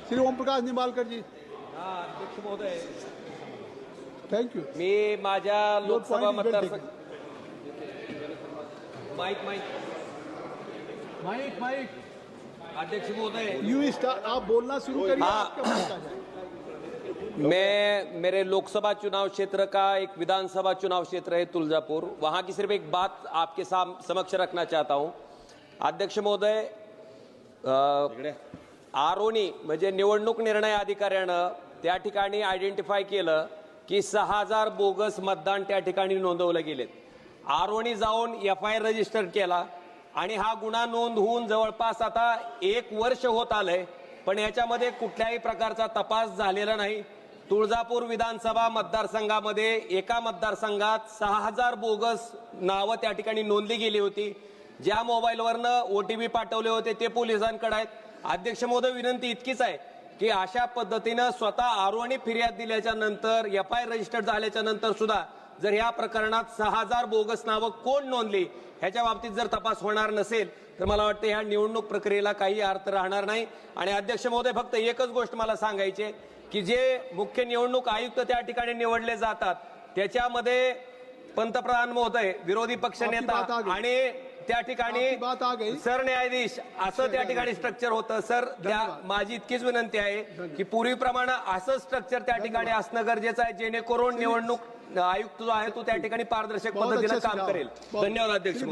श्री ओम प्रकाश निंबाळकर जी, अध्यक्ष महोदय, थँक्यू. मी माझ्या लोकसभा point is well मतदारसंघ माईक माईक माइक माइक अध्यक्ष महोदय, यू स्टार्ट, आप बोलना शुरू करिए. हाँ. आपका माइक आ जाए. मैं मेरे लोकसभा चुनाव क्षेत्र का एक विधानसभा चुनाव क्षेत्र है तुलजापुर, वहां की सिर्फ एक बात आपके समक्ष रखना चाहता हूं. अध्यक्ष महोदय, आरोनी म्हणजे निवडणूक निर्णय अधिकाऱ्यानं त्या ठिकाणी आयडेंटिफाय केलं की 6000 बोगस मतदान त्या ठिकाणी नोंदवले गेलेत. आरोनी जाऊन FIR रजिस्टर केला आणि हा गुन्हा नोंद होऊन जवळपास आता 1 वर्ष होत आलंय, पण याच्यामध्ये कुठल्याही प्रकारचा तपास झालेला नाही. तुळजापूर विधानसभा मतदारसंघामध्ये एका मतदारसंघात 6000 बोगस नावं त्या ठिकाणी नोंदली गेली होती. ज्या मोबाईलवरनं OTP पाठवले होते ते पोलिसांकडे आहेत. अध्यक्ष महोदय, विनंती इतकीच आहे की अशा पद्धतीनं स्वतः आरोनी फिर्याद दिल्याच्या नंतर FIR रजिस्टर्ड झाल्याच्या नंतर सुद्धा जर या प्रकरणात 6000 बोगस नावं कोण नोंदली ह्याच्या बाबतीत जर तपास होणार नसेल तर मला वाटतं ह्या निवडणूक प्रक्रियेला काही अर्थ राहणार नाही. आणि अध्यक्ष महोदय, फक्त एकच गोष्ट मला सांगायची आहे की जे मुख्य निवडणूक आयुक्त त्या ठिकाणी निवडले जातात त्याच्यामध्ये पंतप्रधान महोदय, विरोधी पक्षनेता आणि त्या ठिकाणी सरन्यायाधीश असं त्या ठिकाणी स्ट्रक्चर होतं. सर, माझी इतकीच विनंती आहे की पूर्वीप्रमाणे असं स्ट्रक्चर त्या ठिकाणी असणं गरजेचं आहे जेणेकरून निवडणूक आयुक्त जो आहे तो त्या ठिकाणी पारदर्शक पद्धतीने काम करेल. धन्यवाद अध्यक्ष.